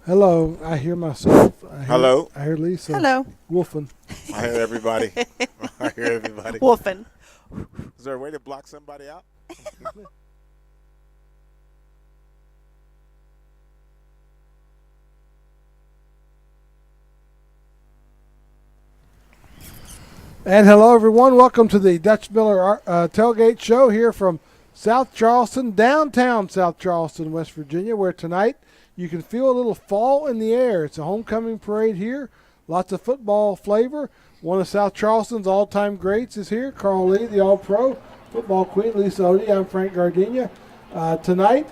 Hello, I hear myself. Hello. I hear Lisa. Hello. Woofing. I hear everybody. I hear everybody. Wolfen. Is there a way to block somebody out? And hello, everyone. Welcome to the Dutch Miller Tailgate Show here from South Charleston, downtown South Charleston, West Virginia, where tonight you can feel a little fall in the air. It's a homecoming parade here. Lots of football flavor. One of South Charleston's all-time greats is here, Carl Lee, the All-Pro, football queen, Lisa Odie. I'm Frank Gardenia. Tonight,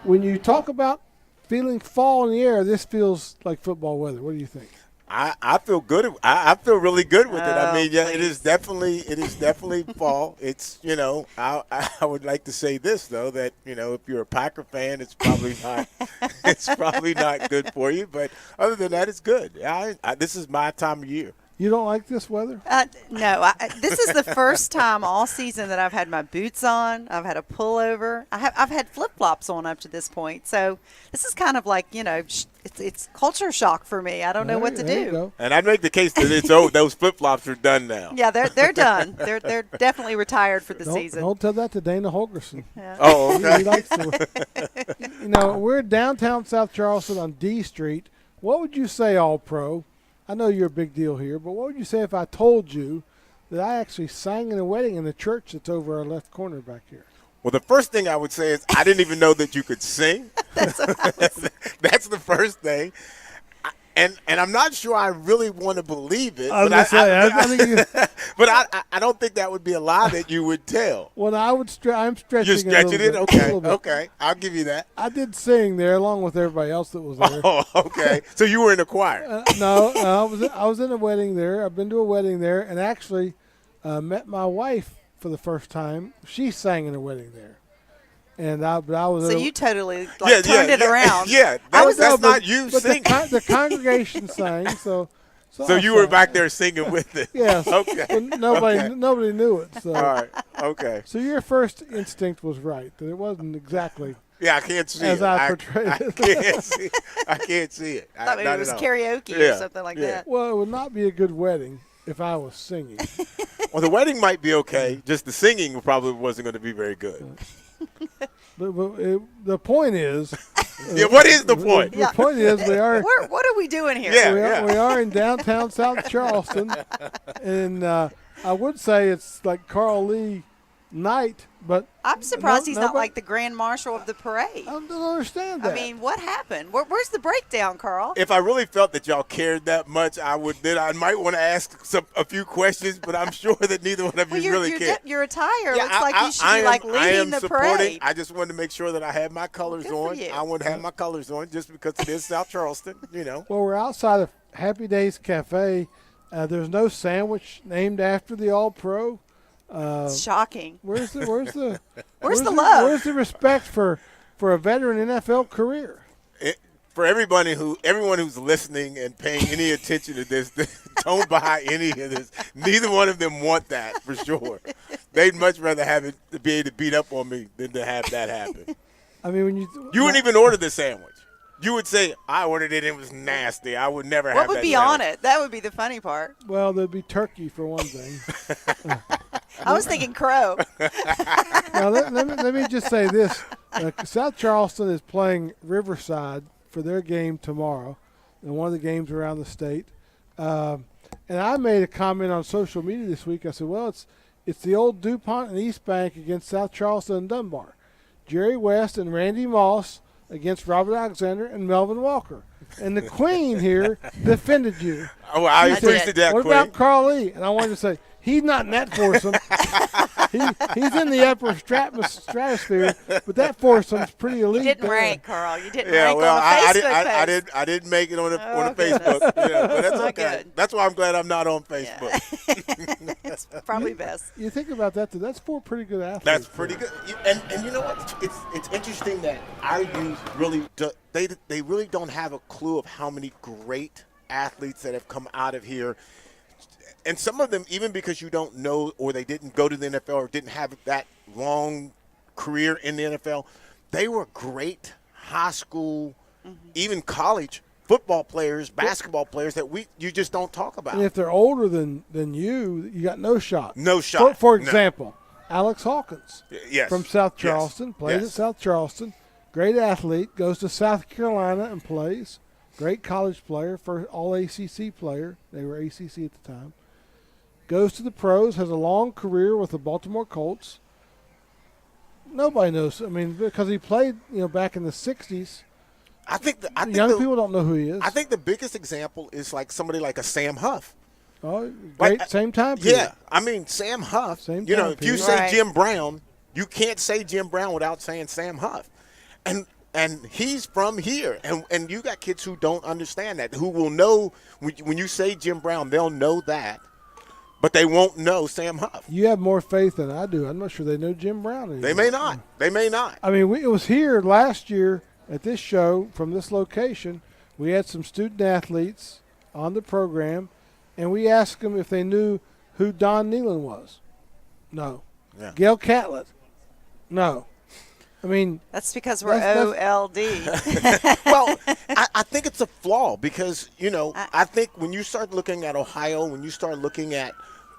when you talk about feeling fall in the air, this feels like football weather. What do you think? I feel good. I feel really good with it. I mean, yeah, please. it is definitely fall. It's I would like to say this though, that if you're a Packer fan, it's probably not good for you. But other than that, it's good. This is my time of year. You don't like this weather? No, this is the first time all season that I've had my boots on. I've had a pullover. I've had flip-flops on up to this point. So this is kind of like, it's culture shock for me. I don't know what to do. And I'd make the case that it's those flip-flops are done now. Yeah, they're done. They're definitely retired for the season. Don't tell that to Dana Holgerson. Yeah. Oh, okay. He likes to. We're downtown South Charleston on D Street. What would you say, All-Pro? I know you're a big deal here, but what would you say if I told you that I actually sang in a wedding in the church that's over our left corner back here? Well, the first thing I would say is I didn't even know that you could sing. That's the first thing. And I'm not sure I really want to believe it. I don't think that would be a lie that you would tell. Well, I'm stretching. You're stretching it? Okay. I'll give you that. I did sing there along with everybody else that was there. Oh, okay. So you were in the choir? No, I was in a wedding there. I've been to a wedding there, and actually met my wife for the first time. She sang in a wedding there. And I was. So you totally turned it around. Yeah, that's not you singing. The congregation sang, so you were back there singing with it. Yes. Okay. But nobody knew it. So. All right. Okay. So your first instinct was right, that it wasn't exactly. Yeah, I can't see as it. I portrayed it. I can't see it. I thought maybe it was karaoke or something like that. Well, it would not be a good wedding if I was singing. Well, the wedding might be okay. Just the singing probably wasn't going to be very good. But the point is. Yeah, what is the point? The point is we are. What are we doing here? Yeah, we are in downtown South Charleston, and I would say it's like Carl Lee night, but I'm surprised he's not like the grand marshal of the parade. I don't understand that. I mean, what happened? Where's the breakdown, Carl? If I really felt that y'all cared that much, I might want to ask a few questions, but I'm sure that neither one of you really care. Your attire looks like you should be leading the parade. I just wanted to make sure that I had my colors on. I want to have my colors on just because it is South Charleston, Well, we're outside of Happy Days Cafe. There's no sandwich named after the All-Pro. Shocking. Where's the love? Where's the respect for a veteran NFL career? For everyone who's listening and paying any attention to this, don't buy any of this. Neither one of them want that for sure. They'd much rather have it to be able to beat up on me than to have that happen. I mean, when you wouldn't even order the sandwich. You would say, I ordered it, it was nasty. I would never have that. What would be on it? That would be the funny part. Well, there'd be turkey for one thing. I was thinking crow. Now, let me just say this. South Charleston is playing Riverside for their game tomorrow, and one of the games around the state. And I made a comment on social media this week. I said, well, it's the old DuPont and East Bank against South Charleston and Dunbar. Jerry West and Randy Moss against Robert Alexander and Melvin Walker. And the Queen here defended you. Oh, I appreciate that, What Queen. about Carl Lee? And I wanted to say, he's not in that foursome. He's in the upper stratosphere, but that foursome's pretty elite. You didn't rank, Carl. You didn't Yeah, rank well, on the Facebook post. I didn't make it on the Facebook. Yeah, but that's okay. Good. That's why I'm glad I'm not on Facebook. Yeah. It's probably best. You think about that, that's four pretty good athletes. That's pretty good. And you know what? It's interesting that our youth really they really don't have a clue of how many great athletes that have come out of here. And some of them, even because you don't know or they didn't go to the NFL or didn't have that long career in the NFL, they were great high school, even college football players, basketball players that you just don't talk about. And if they're older than you got no shot. No shot. For No. example, Alex Hawkins Yes. from South Charleston, Yes. plays Yes. at South Charleston, great athlete, goes to South Carolina and plays, great college player, for all ACC player. They were ACC at the time. Goes to the pros, has a long career with the Baltimore Colts. Nobody knows. I mean, because he played, back in the 60s. I think Young people don't know who he is. I think the biggest example is like somebody like a Sam Huff. Oh, great, Like, same time period. Yeah, I mean Sam Huff. Same if you time say period. Jim Brown, you can't say Jim Brown without saying Sam Huff, and he's from here, and you got kids who don't understand that, who will know when you say Jim Brown, they'll know that, but they won't know Sam Huff. You have more faith than I do. I'm not sure they know Jim Brown anymore. They may not. They may not. I mean, it was here last year at this show from this location. We had some student athletes on the program, and we asked them if they knew who Don Nealon was. No. Yeah. Gail Catlett. No. I mean, That's because we're That's- OLD. Well, I think it's a flaw because, I think when you start looking at Ohio, when you start looking at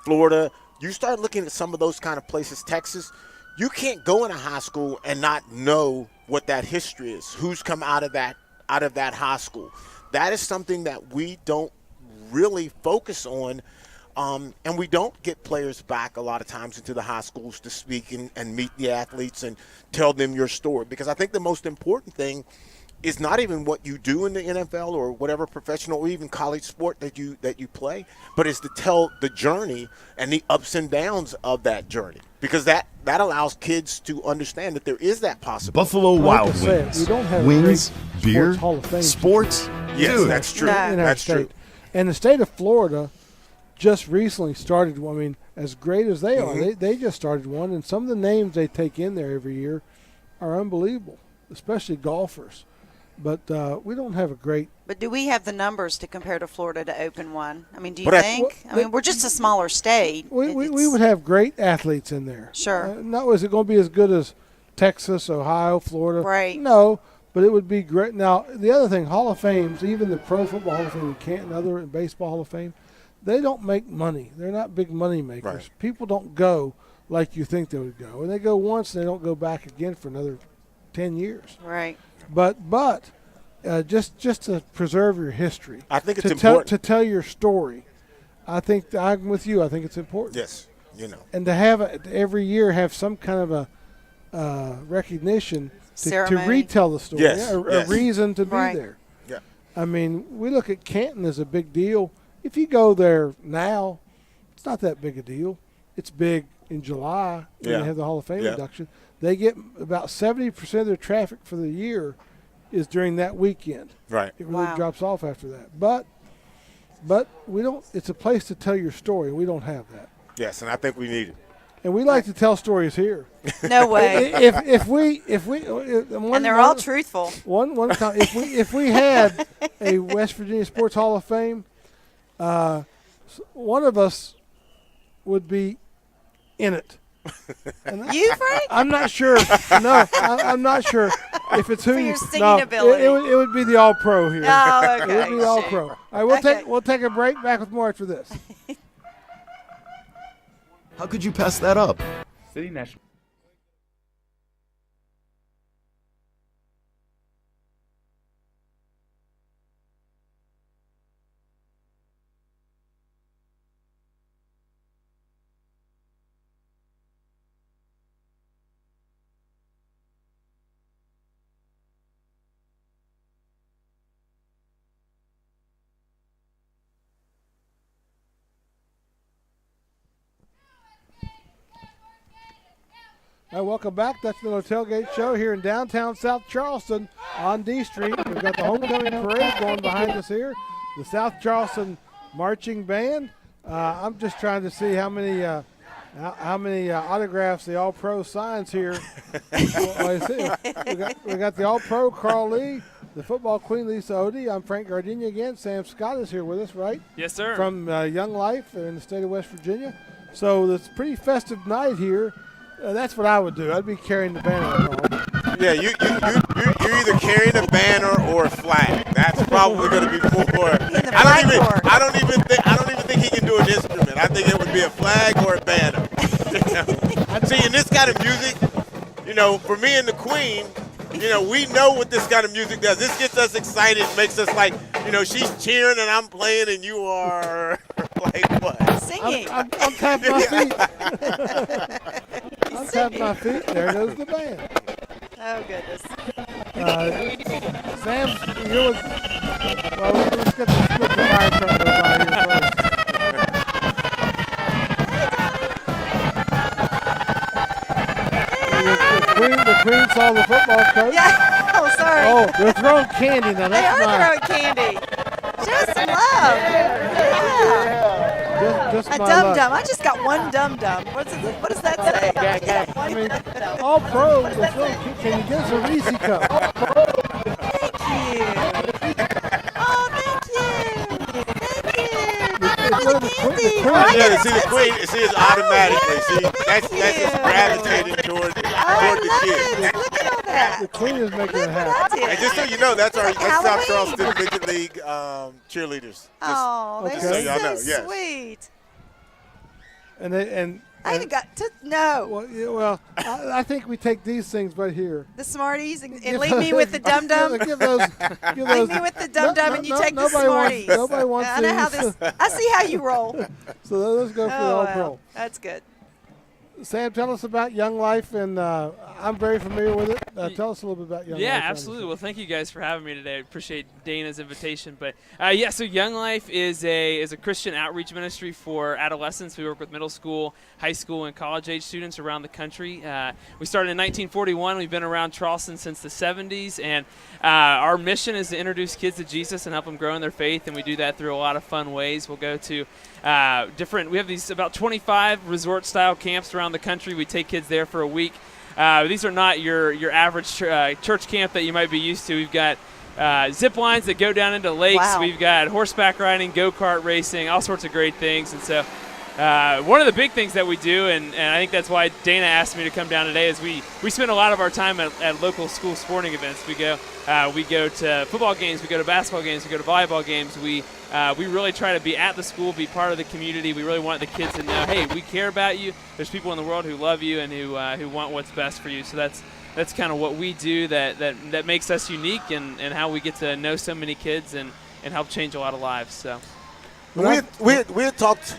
Florida, you start looking at some of those kind of places, Texas, you can't go in a high school and not know what that history is, who's come out of that high school. That is something that we don't really focus on. And we don't get players back a lot of times into the high schools to speak and meet the athletes and tell them your story. Because I think the most important thing is not even what you do in the NFL or whatever professional or even college sport that you play, but is to tell the journey and the ups and downs of that journey. Because that allows kids to understand that there is that possibility. Buffalo I hate Wild to say it, Wings. we don't have Wings, great beer, sports Hall of Fame sports. Yes, Dude, that's true. No. in our That's state. true. And the state of Florida just recently started one. I mean, as great as they Mm-hmm. are, they just started one, and some of the names they take in there every year are unbelievable, especially golfers. But we don't have a great. But do we have the numbers to compare to Florida to open one? I mean, do you But think? I mean, we're just a smaller state. We It's- would have great athletes in there. Sure. Now, is it going to be as good as Texas, Ohio, Florida? Right. No, but it would be great. Now, the other thing, Hall of Fames, even the Pro Football Hall of Fame and Canton, other Baseball Hall of Fame, they don't make money. They're not big money makers. Right. People don't go like you think they would go. And they go once and they don't go back again for another 10 years. Right. But just to preserve your history. I think it's to important. to tell your story. I think I'm with you. I think it's important. Yes, And to have it every year have some kind of a recognition to Ceremony. retell the story. Yes, Yeah, yes. a reason to be Right. there. Yeah. I mean, we look at Canton as a big deal. If you go there now, it's not that big a deal. It's big in July when Yeah. they have the Hall of Fame Yeah. induction. They get about 70% of their traffic for the year is during that weekend. Right. It really Wow. drops off after that. But we don't. It's a place to tell your story. We don't have that, Yes, and I think we need it. and we like to tell stories here. No way. if we And they're all truthful. One time, if we had a West Virginia Sports Hall of Fame, one of us would be in it. And You, Frank? I'm not sure. No, I'm not sure if it's who For you. your singing no, ability. It would be the All Pro here. Oh, It okay. would be the All shoot. Pro. All right, we'll Okay. take a break. Back with more after this. How could you pass that up? City National. All right, welcome back. Dutch Miller Tailgate Show here in downtown South Charleston on D Street. We've got the homecoming parade going behind us here. The South Charleston Marching Band. I'm just trying to see how many autographs the All-Pro signs here. we got the All-Pro Carl Lee, the football queen Lisa Odie. I'm Frank Gardenia again. Sam Scott is here with us, right? Yes, sir. From Young Life in the state of West Virginia. So it's a pretty festive night here. That's what I would do. I'd be carrying the banner along. Yeah, you're either carrying a banner or a flag. That's probably going to be more. I don't even think he can do an instrument. I think it would be a flag or a banner. See, in this kind of music, for me and the Queen, we know what this kind of music does. This gets us excited, makes us like, she's cheering and I'm playing and you are like what? Singing. I'm tapping my feet. I'm tapping my feet. There goes the band. Oh, goodness. Sam, let's get the fire truck to go by here first. The Queen saw the football coach. Yeah. Oh, sorry. Oh, they're throwing candy now. They That's are mine. throwing candy. Just some love. Yeah. Just A my dum luck. dum. I just got one dum dum. What does that say? I mean, all pro. Can you get us a Reese cup? Thank you. Oh, thank you. Thank you. Oh, the candy. The Queen, it's automatically. See, that's just gravitating toward the kids. Look at all that. The Queen is making it Look happen. what I did. And just so you know, that's South Halloween. Charleston Midget League cheerleaders. Oh, Okay. they're So y'all know, so yes. sweet. I even got to no. Well, I think we take these things right here. The Smarties and leave me with the dum dum. Give those. Leave me with the dum dum, and you take the Smarties. Nobody wants I know how these. this. I see how you roll. So let's go for the all pro. That's good. Sam, tell us about Young Life, and I'm very familiar with it. Tell us a little bit about Young Life. Yeah, absolutely. Well, thank you guys for having me today. I appreciate Dana's invitation. But so Young Life is a Christian outreach ministry for adolescents. We work with middle school, high school, and college age students around the country. We started in 1941. We've been around Charleston since the 70s, and our mission is to introduce kids to Jesus and help them grow in their faith. And we do that through a lot of fun ways. We'll go to we have these about 25 resort-style camps around the country. We take kids there for a week. These are not your average church camp that you might be used to. We've got zip lines that go down into lakes. Wow. We've got horseback riding, go-kart racing, all sorts of great things. And so one of the big things that we do, and I think that's why Dana asked me to come down today, is we spend a lot of our time at local school sporting events. We go to football games, we go to basketball games, we go to volleyball games. We really try to be at the school, be part of the community. We really want the kids to know, hey, we care about you. There's people in the world who love you and who want what's best for you. So that's kind of what we do that makes us unique and how we get to know so many kids and help change a lot of lives. So we had talked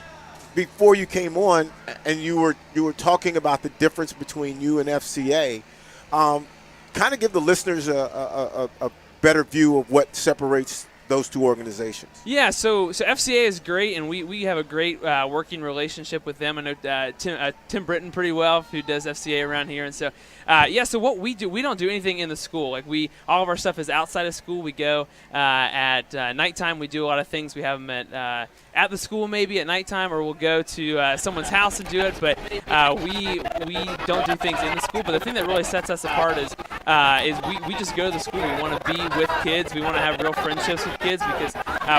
before you came on, and you were talking about the difference between you and FCA. Kind of give the listeners a better view of what separates those two organizations. Yeah, so FCA is great, and we have a great working relationship with them. I know Tim Britton pretty well, who does FCA around here, and so so what we do, we don't do anything in the school. Like all of our stuff is outside of school. We go at nighttime. We do a lot of things. We have them at the school maybe at nighttime, or we'll go to someone's house and do it. But we don't do things in the school. But the thing that really sets us apart is we just go to the school. We want to be with kids. We want to have real friendships with kids, because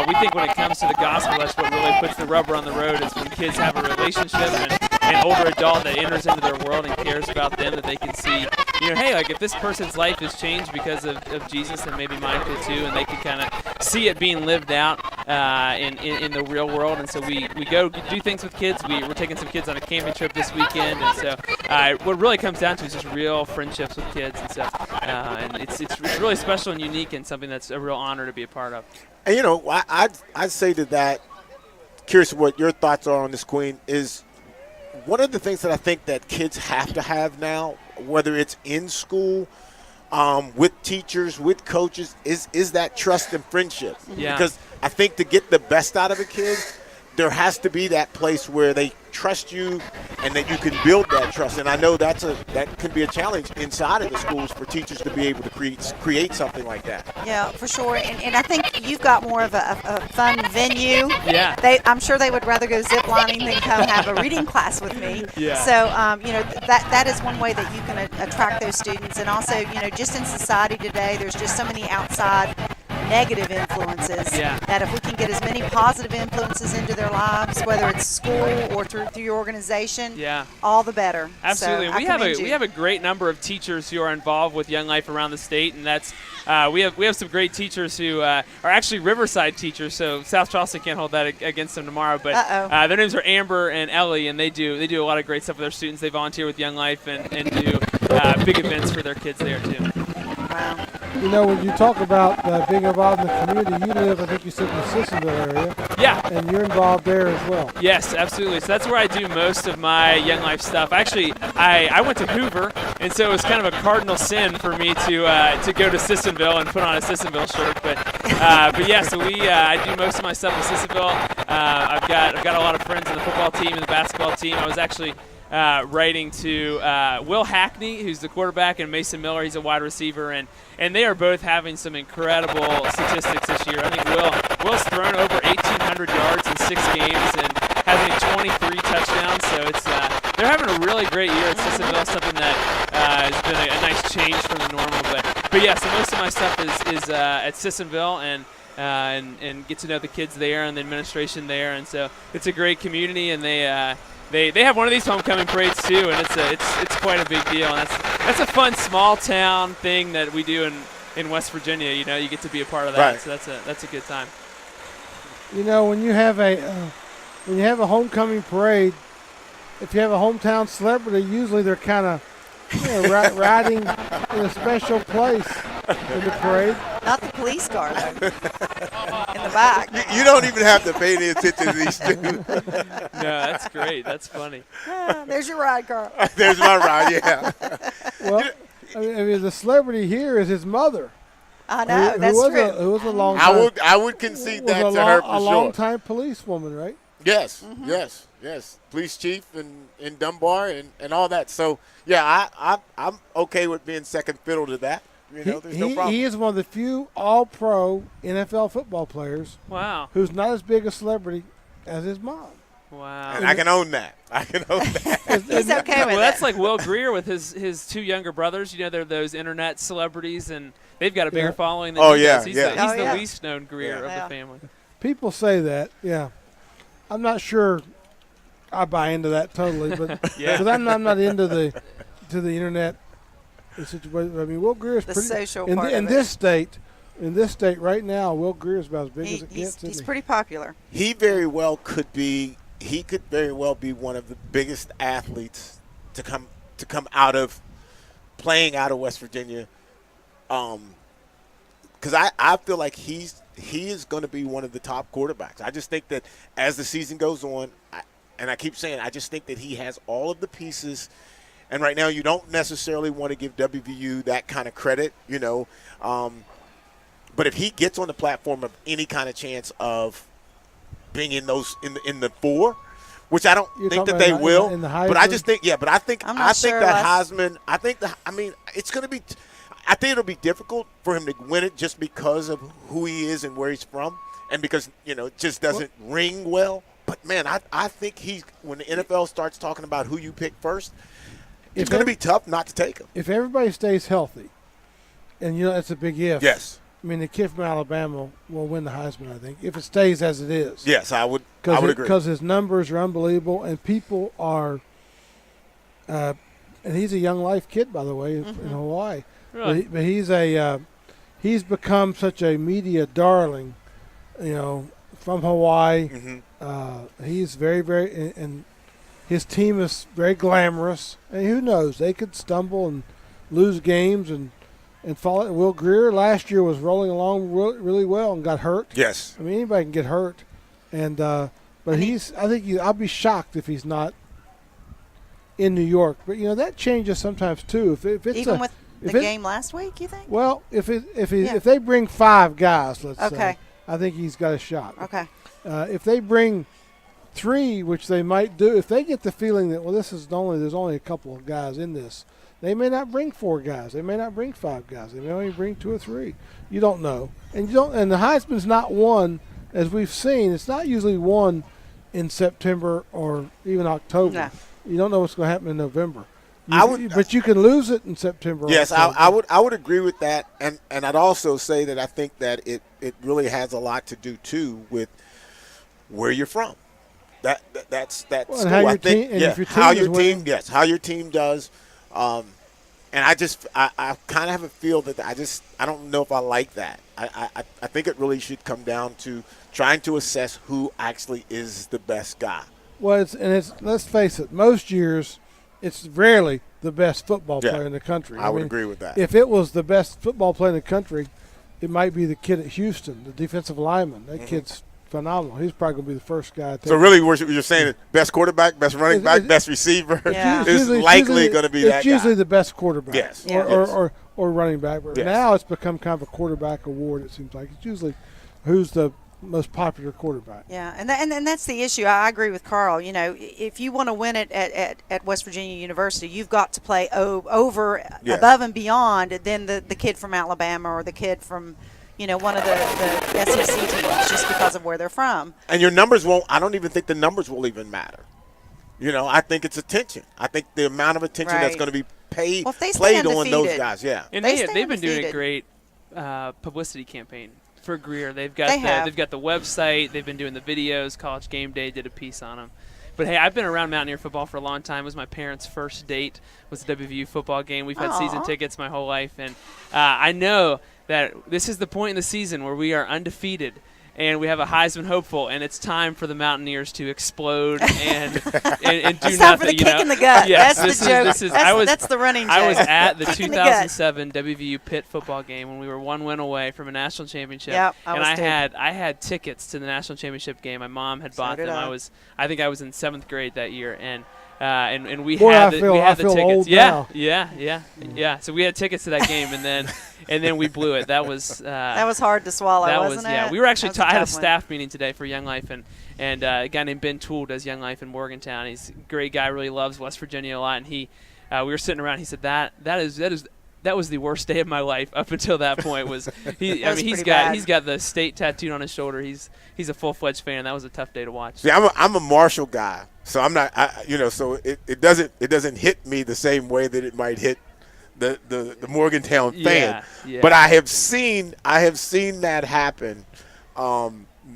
we think when it comes to the gospel, that's what really puts the rubber on the road, is when kids have a relationship and an older adult that enters into their world and cares about them, that they can see, hey, like if this person's life has changed because of Jesus, then maybe mine could too, and they can kind of see it being lived out in the real world. And so we go do things with kids. We're taking some kids on a camping trip this weekend, and so what it really comes down to is just real friendships with kids and stuff. And it's really special and unique, and something that's a real honor to be a part of. And I'd say to that, curious what your thoughts are on this, Queen, is one of the things that I think that kids have to have now, whether it's in school, with teachers, with coaches, is that trust and friendship. Yeah. Because I think to get the best out of a kid, there has to be that place where they trust you and that you can build that trust. And I know that can be a challenge inside of the schools for teachers to be able to create something like that. Yeah, for sure. And I think you've got more of a fun venue. Yeah. I'm sure they would rather go ziplining than come have a reading class with me. Yeah. So, that is one way that you can attract those students. And also, just in society today, there's just so many outside negative influences. Yeah. That if we can get as many positive influences into their lives, whether it's school or through your organization, Yeah. all the better. Absolutely. So I we commend you. have a great number of teachers who are involved with Young Life around the state, and that's we have some great teachers who are actually Riverside teachers. So South Charleston can't hold that against them tomorrow. But their names are Amber and Ellie, and they do a lot of great stuff with their students. They volunteer with Young Life and do big events for their kids there too. Wow. You know, when you talk about being involved in the community, you live, I think you said, in the Sissonville area. Yeah. And you're involved there as well. Yes, absolutely. So that's where I do most of my Young Life stuff. Actually, I went to Hoover, and so it was kind of a cardinal sin for me to go to Sissonville and put on a Sissonville shirt. But yeah, so I do most of my stuff in Sissonville. I've got a lot of friends in the football team and the basketball team. I was actually writing to Will Hackney, who's the quarterback, and Mason Miller, he's a wide receiver, and they are both having some incredible statistics this year. I think Will's thrown over 1,800 yards in 6 games and having 23 touchdowns. So it's they're having a really great year at Sissonville, something that has been a nice change from the normal. But yeah, so most of my stuff is at Sissonville and get to know the kids there and the administration there, and so it's a great community, and they have one of these homecoming parades too, and it's quite a big deal. And that's a fun small town thing that we do in West Virginia. You know, you get to be a part of that, Right. so that's a good time. You know, when you have a homecoming parade, if you have a hometown celebrity, usually they're kind of riding in a special place in the parade. Not the police car, though. In the back. You don't even have to pay any attention to these two. No, that's great. That's funny. There's your ride, Carl. There's my ride, yeah. Well, I mean, the celebrity here is his mother. I know, who that's was true. who was a long time, I would concede that was to her for a sure. long-time policewoman, right? Yes, yes. Police chief in Dunbar and all that. So, yeah, I'm okay with being second fiddle to that. You know, there's no problem. He is one of the few all-pro NFL football players Wow. who's not as big a celebrity as his mom. Wow. And I can own that. He's okay with Well, it. that's like Will Greer with his 2 younger brothers. You know, they're those internet celebrities, and they've got a bigger following than he does. He's the least known Greer of the family. People say that, yeah. I'm not sure I buy into that totally, but because I'm not into the internet situation. I mean, Will Greer is The pretty social in, part in of this state. In this state right now, Will Greer is about as big as it gets. He's isn't he? pretty popular. He very well could be. He could very well be one of the biggest athletes to come out of playing out of West Virginia. Because I feel like he is going to be one of the top quarterbacks. I just think that as the season goes on, and I keep saying, I just think that he has all of the pieces. And right now, you don't necessarily want to give WVU that kind of credit, you know. But if he gets on the platform of any kind of chance of being in those in the 4, which I don't think that they will, in the but I just think but I think sure that Heisman. It's going to be. I think it'll be difficult for him to win it just because of who he is and where he's from, and because it just doesn't ring well. But man, I think when the NFL starts talking about who you pick first, it's going to be tough not to take him. If everybody stays healthy, and that's a big if. Yes. I mean, the kid from Alabama will win the Heisman, I think, if it stays as it is. Yes, I would agree. Because his numbers are unbelievable, and people are and he's a Young Life kid, by the way, in Hawaii. Really? But he's become such a media darling, from Hawaii. He's very, very – and his team is very glamorous. And who knows? They could stumble and lose games and fall. Will Greer last year was rolling along really well and got hurt. Yes. I mean, anybody can get hurt. And but I'll be shocked if he's not in New York. But, that changes sometimes, too. If it's Even with the game last week, you think? Well, if they bring 5 guys, let's say, I think he's got a shot. Okay. If they bring 3, which they might do, if they get the feeling that there's only a couple of guys in this, they may not bring 4 guys. They may not bring 5 guys. They may only bring 2 or 3. You don't know, and the Heisman's not won, as we've seen. It's not usually won in September or even October. No. You don't know what's going to happen in November. But you can lose it in September. Yes, also. I would agree with that, and I'd also say that I think that it really has a lot to do too with where you're from. That's Well, school. and how your I think team- and yeah, if your how team is your winning. team how your team does, and I kind of have a feel that I don't know if I like that. I think it really should come down to trying to assess who actually is the best guy. Well, let's face it. Most years, it's rarely the best football Yeah, player in the country. I would agree with that. If it was the best football player in the country, it might be the kid at Houston, the defensive lineman. That kid's phenomenal. He's probably going to be the first guy. So really, what you're saying is best quarterback, best running back, best receiver Yeah. is likely going to be that guy. It's usually the best quarterback. Yes. Yeah. Or running back. But Yes. now it's become kind of a quarterback award, it seems like. It's usually who's the most popular quarterback. Yeah, and that's the issue. I agree with Carl. You know, if you want to win it at West Virginia University, you've got to play over, Yes. above and beyond than the kid from Alabama or the kid from, one of the SEC teams, just because of where they're from. And your numbers won't – I don't even think the numbers will even matter. I think it's attention. I think the amount of attention that's Right. going to be Well, if they stay played on those undefeated. guys, yeah. And They they've stay been doing a undefeated. great publicity campaign for Greer. They've got They they've got the website. They've been doing the videos. College Game Day did a piece on them. But hey, I've been around Mountaineer football for a long time. It was my parents' first date was a WVU football game. We've had Aw. season tickets my whole life, and I know that this is the point in the season where we are undefeated. And we have a Heisman hopeful, and it's time for the Mountaineers to explode and do It's nothing. time for the kick in the gut. Yes, That's the joke. That's the running I was joke. at the Kick in the gut. 2007 WVU Pitt football game when we were one win away from a national championship. Yep, and was too. I had tickets to the national championship game. My mom had bought did them. I. I think I was in 7th grade that year, and we Boy, had I we had the feel tickets. old yeah, now. yeah. So we had tickets to that game, and then we blew it. That was That was hard to swallow, wasn't it? yeah. We were actually That was I had a tough one. staff meeting today for Young Life, and a guy named Ben Toole does Young Life in Morgantown. He's a great guy, really loves West Virginia a lot, and we were sitting around. He said that was the worst day of my life up until that point. Was he? That was he's pretty got bad. he's got the state tattooed on his shoulder. He's a full-fledged fan. That was a tough day to watch. See, I'm a Marshall guy, so I'm not. So it doesn't hit me the same way that it might hit the Morgantown fan. Yeah. But I have seen that happen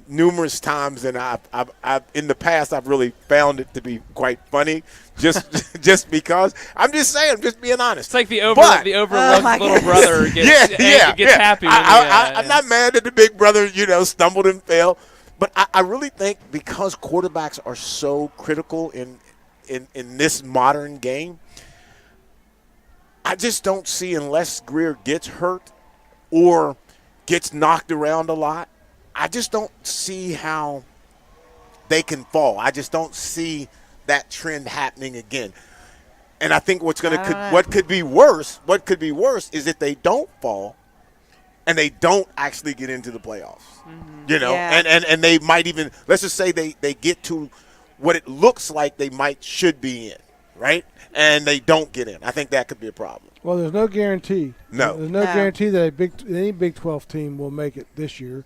numerous times, and I've in the past I've really found it to be quite funny. Just because I'm just saying, I'm just being honest. It's like the But- overlooked my little goodness. brother gets happy. When I'm not mad that the big brother, stumbled and fell, but I really think because quarterbacks are so critical in this modern game, I just don't see, unless Greer gets hurt or gets knocked around a lot, I just don't see how they can fall. I just don't see that trend happening again. And I think what could be worse is if they don't fall and they don't actually get into the playoffs. Yeah. And they might even, let's just say they get to what it looks like they should be in, right? And they don't get in. I think that could be a problem. Well, there's no guarantee. No. There's no guarantee that any Big 12 team will make it this year.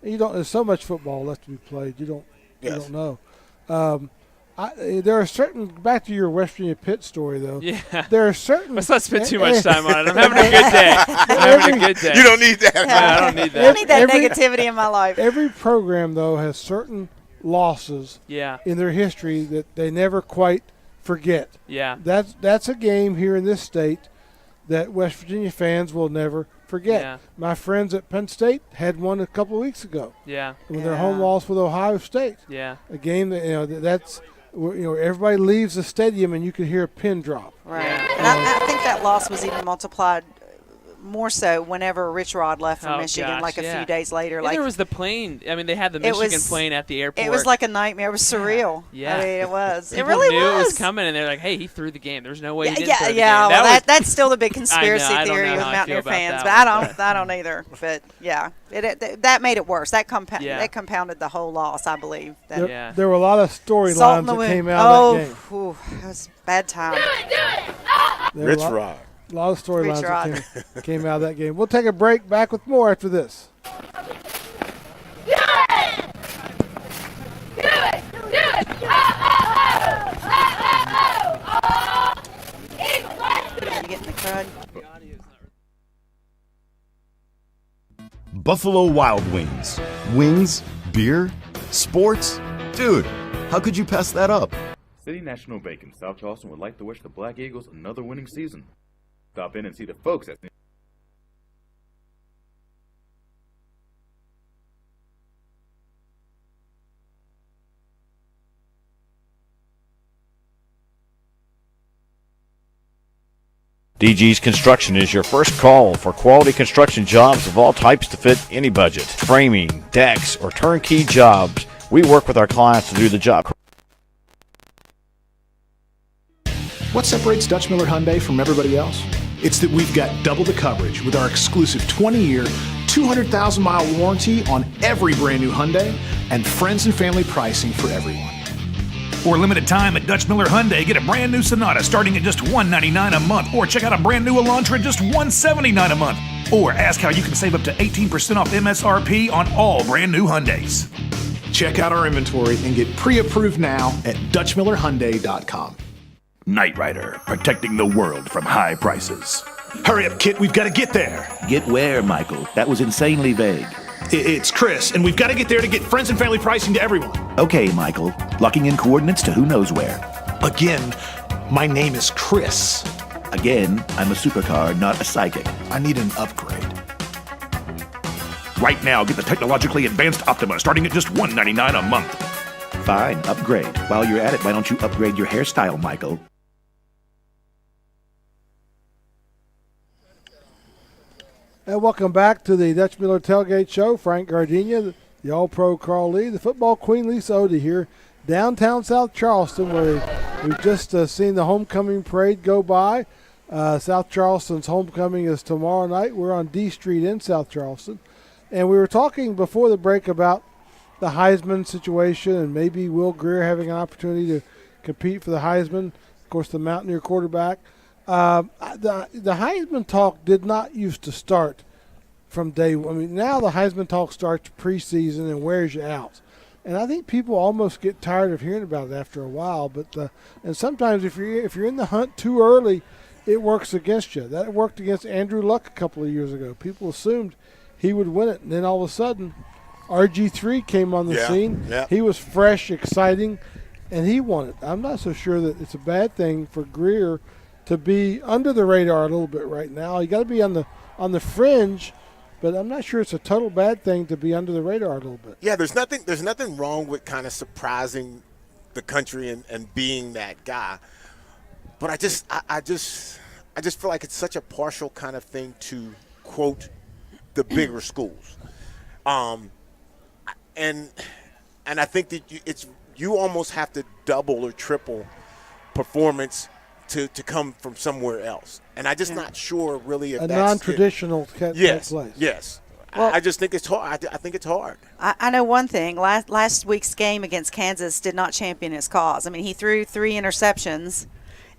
There's so much football left to be played. You don't know. There are certain, back to your West Virginia Pitt story, though. Yeah. There are certain. Let's not spend too much time on it. I'm having a good day. I'm having a good day. You don't need that. No, I don't need I that. need that Every- negativity in my life. Every program, though, has certain losses Yeah. in their history that they never quite forget. Yeah. That's a game here in this state that West Virginia fans will never forget. Yeah. My friends at Penn State had one a couple of weeks ago Yeah. with their home loss with Ohio State. Yeah. A game that that's everybody leaves the stadium and you can hear a pin drop. Right. And I think that loss was even multiplied more so whenever Rich Rod left for Oh, Michigan, gosh, like a yeah. few days later. And Like there was the plane. I mean, they had the It Michigan was- plane at the airport. it was like a nightmare. It was surreal. Yeah. I mean, it was. People it really knew was. it was coming, and they're like, "Hey, he threw the game. There's no way he didn't Yeah, throw the yeah. game." Well, That was- that's still the big conspiracy I don't theory know with how I feel Mountaineer about fans, that but one, I don't either. But yeah, that made it worse. That Yeah. compounded the whole loss, I believe. That Yeah. There were a lot of salt in storylines the that wound. came out of that game. Whew, it was a bad time. There were Rich a lot, Rod. a lot of storylines Rich Rod. that came out of that game. We'll take a break. Back with more after this. Eagles! Buffalo Wild Wings. Wings, beer, sports. Dude, how could you pass that up? City National Bank in South Charleston would like to wish the Black Eagles another winning season. Stop in and see the folks at DG's Construction is your first call for quality construction jobs of all types to fit any budget. Framing, decks, or turnkey jobs, we work with our clients to do the job. What separates Dutch Miller Hyundai from everybody else? It's that we've got double the coverage with our exclusive 20-year, 200,000-mile warranty on every brand new Hyundai and friends and family pricing for everyone. For limited time at Dutch Miller Hyundai, get a brand new Sonata starting at just $199 a month, or check out a brand new Elantra at just $179 a month. Or ask how you can save up to 18% off MSRP on all brand new Hyundais. Check out our inventory and get pre-approved now at DutchMillerHyundai.com. Knight Rider, protecting the world from high prices. Hurry up, Kit, we've got to get there. Get where, Michael? That was insanely vague. It's Chris, and we've got to get there to get friends and family pricing to everyone. Okay, Michael. Locking in coordinates to who knows where. Again, my name is Chris. Again, I'm a supercar, not a psychic. I need an upgrade. Right now, get the technologically advanced Optima starting at just $199 a month. Fine, upgrade. While you're at it, why don't you upgrade your hairstyle, Michael? And welcome back to the Dutch Miller Tailgate Show. Frank Gardenia, the All-Pro Carl Lee, the football queen Lisa Odie here, downtown South Charleston, where we've just seen the homecoming parade go by. South Charleston's homecoming is tomorrow night. We're on D Street in South Charleston. And we were talking before the break about the Heisman situation and maybe Will Greer having an opportunity to compete for the Heisman. Of course, the Mountaineer quarterback. The Heisman talk did not used to start from day one. I mean, now the Heisman talk starts preseason and wears you out. And I think people almost get tired of hearing about it after a while. But and sometimes if you're in the hunt too early, it works against you. That worked against Andrew Luck a couple of years ago. People assumed he would win it, and then all of a sudden, RG3 came on the scene. Yeah. He was fresh, exciting, and he won it. I'm not so sure that it's a bad thing for Greer to be under the radar a little bit right now. You got to be on the fringe, but I'm not sure it's a total bad thing to be under the radar a little bit. Yeah, there's nothing wrong with kind of surprising the country and being that guy. But I just feel like it's such a partial kind of thing to quote the bigger schools. And I think that you almost have to double or triple performance to come from somewhere else. And I'm just not sure really if a that's non-traditional place. Yes. Well, I just think it's hard. I think it's hard. I know one thing. Last week's game against Kansas did not champion his cause. I mean, he threw 3 interceptions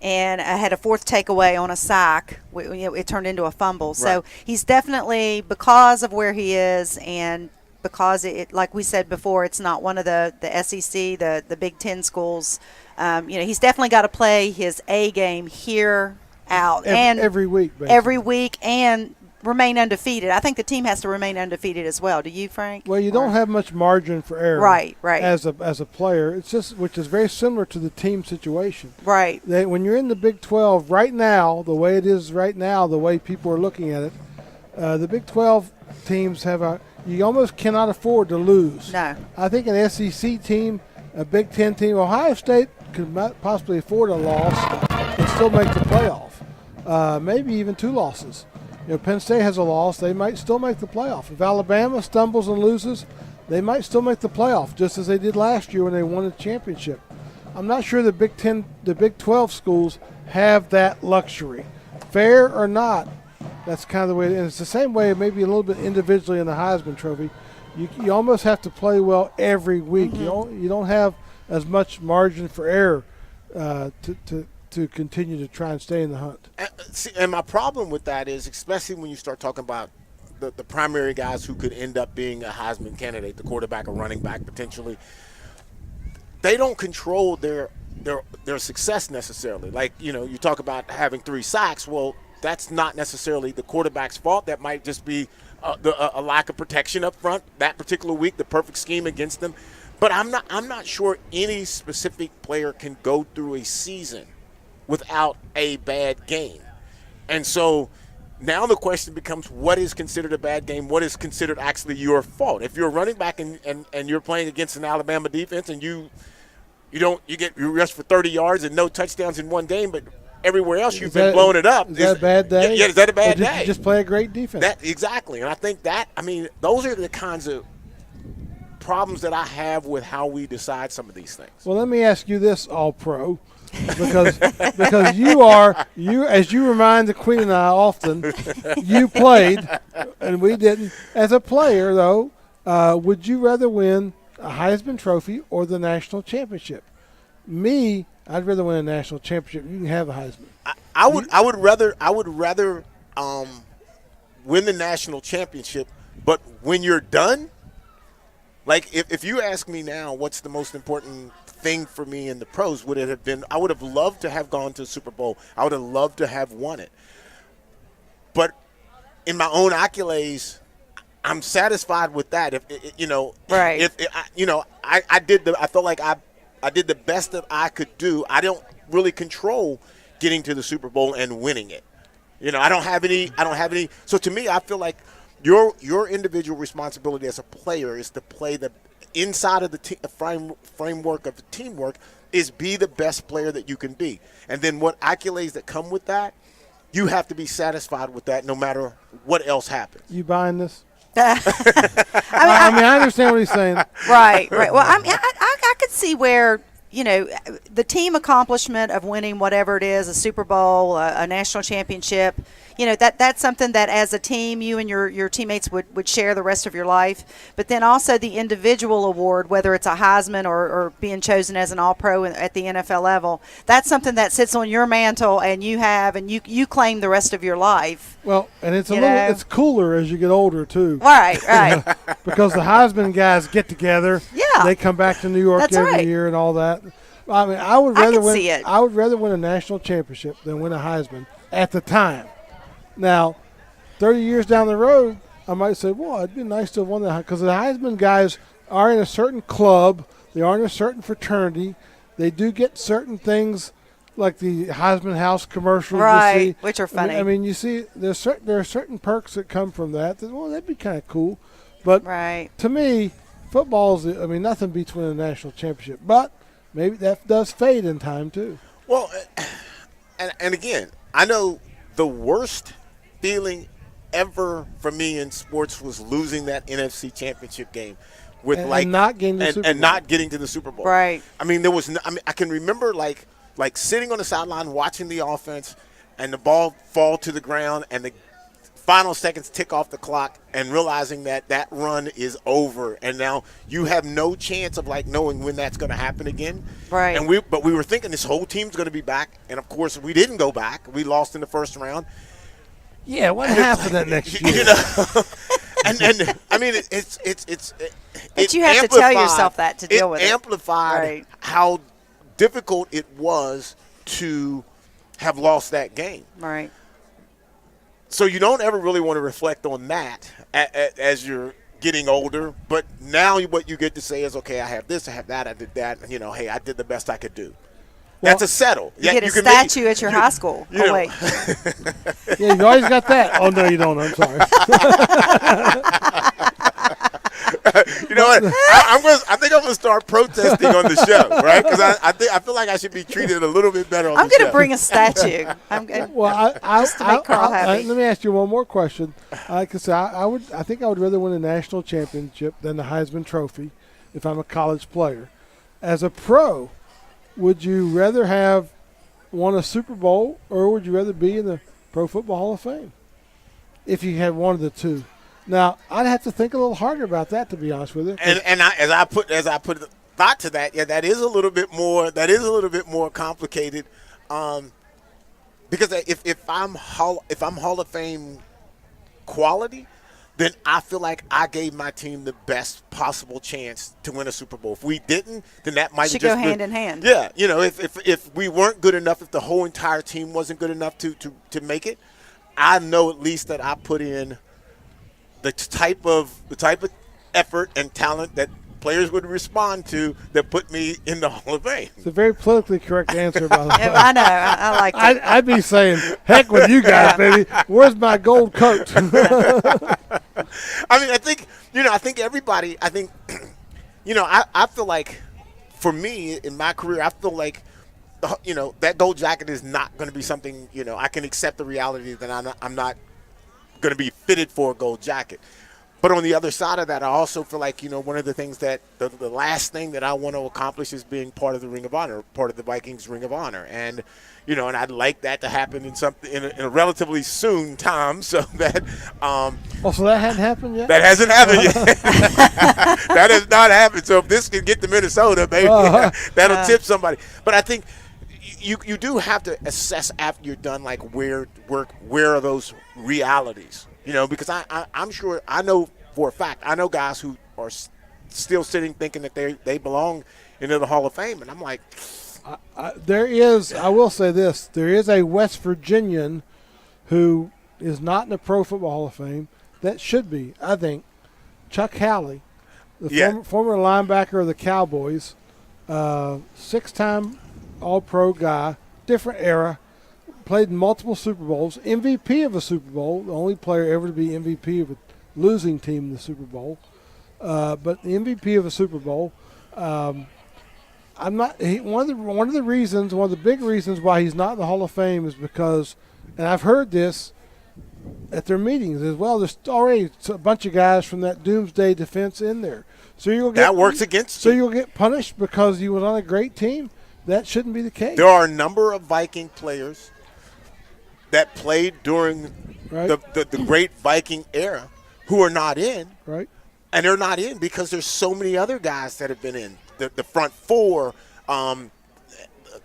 and had a 4th takeaway on a sack. It turned into a fumble. Right. So he's definitely, because of where he is and because it, like we said before, it's not one of the SEC, the Big Ten schools. He's definitely got to play his A game here out every week, basically. Every week, and remain undefeated. I think the team has to remain undefeated as well. Do you, Frank? Well, you don't have much margin for error, right? As a player, it's just, which is very similar to the team situation, right? When you're in the Big 12 right now, the way it is right now, the way people are looking at it, the Big 12 teams you almost cannot afford to lose. No. I think an SEC team, a Big 10 team, Ohio State could possibly afford a loss and still make the playoff. Maybe even 2 losses. Penn State has a loss. They might still make the playoff. If Alabama stumbles and loses, they might still make the playoff, just as they did last year when they won the championship. I'm not sure the Big 12 schools have that luxury. Fair or not, that's kind of the way it is. It's the same way maybe a little bit individually in the Heisman Trophy. You almost have to play well every week. Mm-hmm. You don't have as much margin for error to continue to try and stay in the hunt. And my problem with that is, especially when you start talking about the primary guys who could end up being a Heisman candidate, the quarterback or running back potentially, they don't control their success necessarily. Like, you talk about having 3 sacks. Well, that's not necessarily the quarterback's fault. That might just be a lack of protection up front that particular week, the perfect scheme against them. But I'm not sure any specific player can go through a season without a bad game. And so now the question becomes, what is considered a bad game? What is considered actually your fault? If you're a running back and you're playing against an Alabama defense and you rush for 30 yards and no touchdowns in one game, but everywhere else you've been blowing it up. Is that a bad day? Yeah, is that a bad day? You just play a great defense. Exactly. And I think those are the kinds of problems that I have with how we decide some of these things. Well, let me ask you this, All-Pro, because you as you remind the Queen and I often, you played and we didn't. As a player, though, would you rather win a Heisman Trophy or the national championship? Me, I'd rather win a national championship. You can have a Heisman. I would rather win the national championship, but when you're done, like if you ask me now what's the most important thing for me in the pros, would it have been, I would have loved to have gone to the Super Bowl. I would have loved to have won it. But in my own accolades, I'm satisfied with that. Right. I felt like I did the best that I could do. I don't really control getting to the Super Bowl and winning it. I don't have any. So to me, I feel like your individual responsibility as a player is to play the inside of the framework of the teamwork is be the best player that you can be. And then what accolades that come with that, you have to be satisfied with that no matter what else happens. You buying this? I understand what he's saying. Right. Well, I could see where, the team accomplishment of winning whatever it is, a Super Bowl, a national championship, that's something that as a team, you and your teammates would share the rest of your life. But then also the individual award, whether it's a Heisman or being chosen as an All-Pro at the NFL level, that's something that sits on your mantle and you claim the rest of your life. Well, and it's cooler as you get older too. Right. Because the Heisman guys get together. Yeah. They come back to New York every year and all that. I mean, I would rather win a national championship than win a Heisman at the time. Now, 30 years down the road, I might say, well, it'd be nice to have won that, because the Heisman guys are in a certain club. They are in a certain fraternity. They do get certain things like the Heisman House commercials. Right, you see. which are funny. I mean, you see, there are certain perks that come from that. Well, that'd be kind of cool. But to me, football's, nothing beats winning a national championship. But maybe that does fade in time, too. Well, and again, I know the worst feeling ever for me in sports was losing that NFC Championship game with and not getting to the Super Bowl. And not getting to the Super Bowl. Right. I mean, there was. I can remember like sitting on the sideline watching the offense, and the ball fall to the ground, and the final seconds tick off the clock, and realizing that run is over, and now you have no chance of knowing when that's going to happen again. Right. And we were thinking this whole team's going to be back, and of course we didn't go back. We lost in the first round. Yeah, what happened that next year? And I mean, But you have to tell yourself that to deal with it. It amplified how difficult it was to have lost that game. Right. So you don't ever really want to reflect on that as you're getting older. But now what you get to say is, okay, I have this, I have that, I did that. And, hey, I did the best I could do. Well, that's a settle. You get a statue at your high school. Oh, wait. Yeah, you always got that. Oh, no, you don't. I'm sorry. You know what? I think I'm going to start protesting on the show, right? Because I feel like I should be treated a little bit better on the show. I'm going to bring a statue. Well, just to make Carl happy. Let me ask you one more question. Like I said, I think I would rather win a national championship than the Heisman Trophy if I'm a college player. As a pro, would you rather have won a Super Bowl, or would you rather be in the Pro Football Hall of Fame if you had one of the two? Now, I'd have to think a little harder about that, to be honest with you. And as I put thought to that, yeah, that is a little bit more complicated, because if I'm Hall of Fame quality, then I feel like I gave my team the best possible chance to win a Super Bowl. If we didn't, then that might should just go hand in hand. Yeah, if we weren't good enough, if the whole entire team wasn't good enough to make it, I know at least that I put in the type of effort and talent that players would respond to that put me in the Hall of Fame. It's a very politically correct answer, by the way. I know. I like it. I'd be saying, heck with you guys, baby. Where's my gold coat? I mean, I think everybody, I feel like, for me, in my career, I feel like, that gold jacket is not going to be something, I can accept the reality that I'm not going to be fitted for a gold jacket. But on the other side of that, I also feel like, one of the things that the last thing that I want to accomplish is being part of the Ring of Honor, part of the Vikings Ring of Honor. And, and I'd like that to happen in a relatively soon time, so that. So that hadn't happened yet? That hasn't happened yet. That has not happened. So if this can get to Minnesota, maybe that'll tip somebody. But I think you do have to assess after you're done, like, where are those realities? Because I'm sure, I know for a fact, I know guys who are still sitting thinking that they belong into the Hall of Fame. And I'm like. I will say this, there is a West Virginian who is not in the Pro Football Hall of Fame that should be, I think, Chuck Halley, the former linebacker of the Cowboys, 6-time All-Pro guy, different era, played in multiple Super Bowls, MVP of a Super Bowl, the only player ever to be MVP of a losing team in the Super Bowl, but the MVP of a Super Bowl. One of the big reasons why he's not in the Hall of Fame is because, and I've heard this at their meetings as well, there's already a bunch of guys from that doomsday defense in there. So you'll get, that works against you. So you'll get punished because you was on a great team. That shouldn't be the case. There are a number of Viking players that played during the great Viking era who are not in. Right. And they're not in because there's so many other guys that have been in. The front four,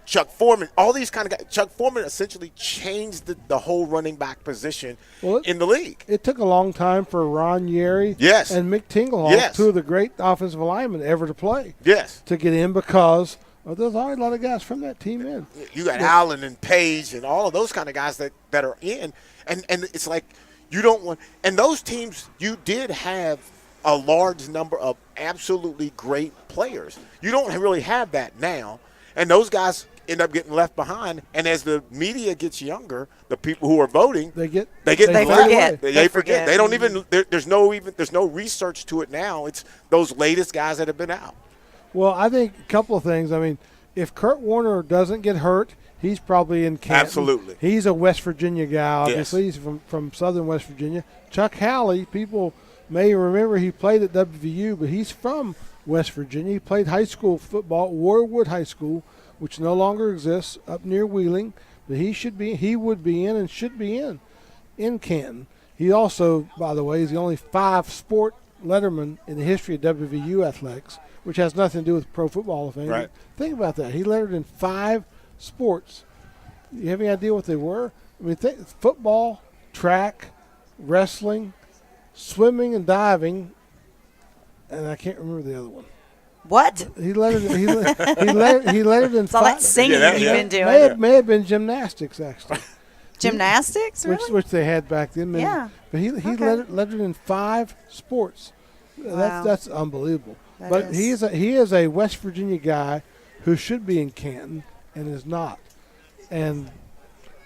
Chuck Foreman, all these kind of guys. Chuck Foreman essentially changed the whole running back position in the league. It took a long time for Ron Yeri and Mick Tingelhoff, two of the great offensive linemen ever to play, to get in because there's already a lot of guys from that team in. You got Allen and Page and all of those kind of guys that are in. And it's like you don't want – and those teams, you did have a large number of absolutely great players. You don't really have that now. And those guys end up getting left behind. And as the media gets younger, the people who are voting, they forget. They don't even. There's no research to it now. It's those latest guys that have been out. Well, I think a couple of things. I mean, if Kurt Warner doesn't get hurt, he's probably in Canton. Absolutely. He's a West Virginia guy. Obviously, he's from southern West Virginia. Chuck Halley, people may remember he played at WVU, but he's from West Virginia. He played high school football at Warwood High School, which no longer exists, up near Wheeling. But he would be in and should be in Canton. He also, by the way, is the only 5-sport letterman in the history of WVU athletics, which has nothing to do with Pro Football Hall of Fame. Right. Think about that. He lettered in 5 sports. You have any idea what they were? I mean, football, track, wrestling, swimming and diving, and I can't remember the other one. What? He lettered in 5. All that singing you've been doing. May have been gymnastics, actually. Gymnastics, really? Which they had back then. Maybe. Yeah. But he lettered in 5 sports. Wow. That's unbelievable. He is a West Virginia guy who should be in Canton and is not. And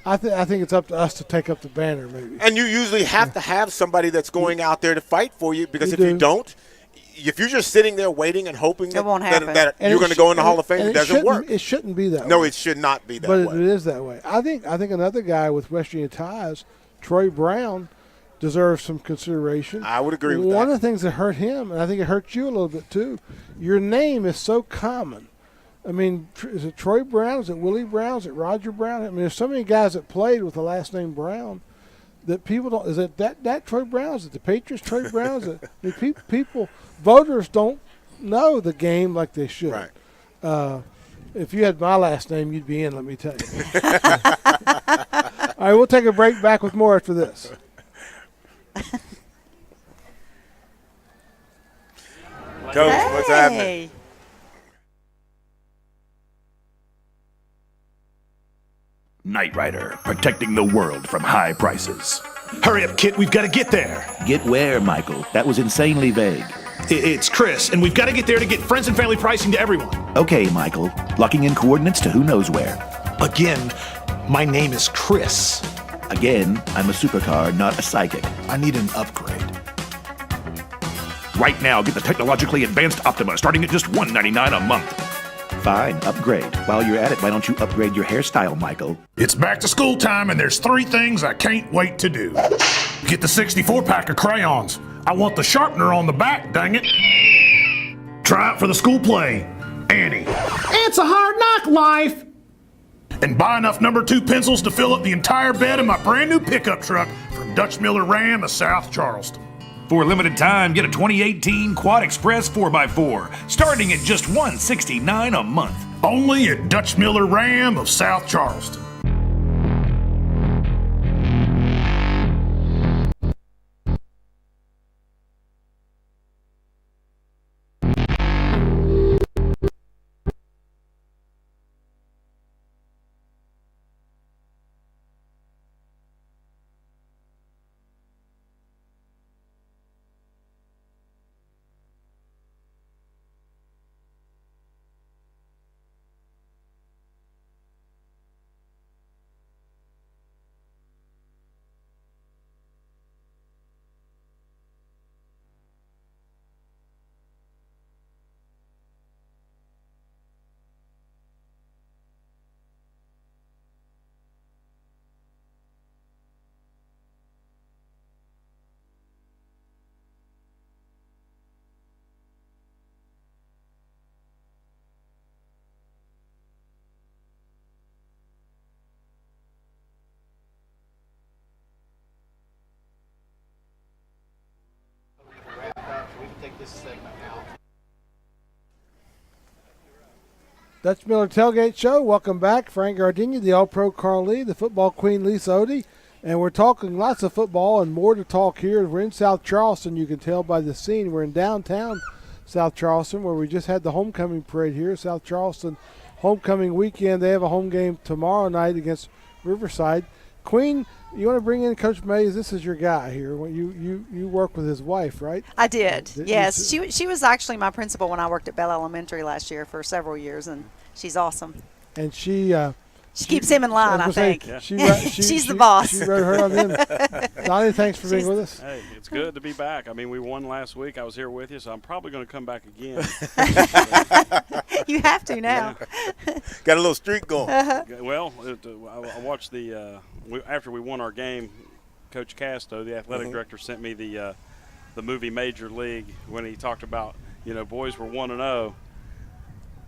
I think it's up to us to take up the banner, maybe. And you usually have to have somebody that's going out there to fight for you, because if you don't, if you're just sitting there waiting and hoping that you're going to go in the Hall of Fame, it doesn't work. It shouldn't be that way. No, it should not be that way. But it is that way. I think another guy with West Virginia ties, Troy Brown, deserves some consideration. I would agree with that. One of the things that hurt him, and I think it hurt you a little bit too, your name is so common. I mean, is it Troy Brown? Is it Willie Brown? Is it Roger Brown? I mean, there's so many guys that played with the last name Brown that people don't. Is it that Troy Brown? Is it the Patriots Troy Brown? Is it people voters don't know the game like they should. Right. If you had my last name, you'd be in. Let me tell you. All right, we'll take a break. Back with more after this. Coach, what's happening? Knight Rider, protecting the world from high prices. Hurry up, Kit. We've got to get there. Get where, Michael? That was insanely vague. It's Chris, and we've got to get there to get friends and family pricing to everyone. Okay, Michael. Locking in coordinates to who knows where. Again, my name is Chris. Again, I'm a supercar, not a psychic. I need an upgrade. Right now, get the technologically advanced Optima starting at just $199 a month. Fine, upgrade. While you're at it, why don't you upgrade your hairstyle, Michael? It's back to school time, and there's 3 things I can't wait to do. Get the 64-pack of crayons. I want the sharpener on the back, dang it. Try out for the school play, Annie. It's a hard knock life. And buy enough number 2 pencils to fill up the entire bed of my brand new pickup truck from Dutch Miller Ram of South Charleston. For a limited time, get a 2018 Quad Express 4x4, starting at just $169 a month. Only at Dutch Miller Ram of South Charleston. Dutch Miller Tailgate Show. Welcome back. Frank Gardenia, the All-Pro Carl Lee, the football queen Lisa Odie. And we're talking lots of football and more to talk here. We're in South Charleston. You can tell by the scene. We're in downtown South Charleston where we just had the homecoming parade here. South Charleston homecoming weekend. They have a home game tomorrow night against Riverside. Queen, you want to bring in Coach Mays? This is your guy here. You work with his wife, right? I did. Yes, she was actually my principal when I worked at Bell Elementary last year for several years, and she's awesome. And she keeps him in line, I think. She's the boss. She wrote her on in. Donnie, thanks for being with us. Hey, it's good to be back. I mean, we won last week. I was here with you, so I'm probably going to come back again. You have to now. Yeah. Got a little streak going. Well, I watched after we won our game, Coach Casto, the athletic director, sent me the movie Major League when he talked about, boys were 1-0.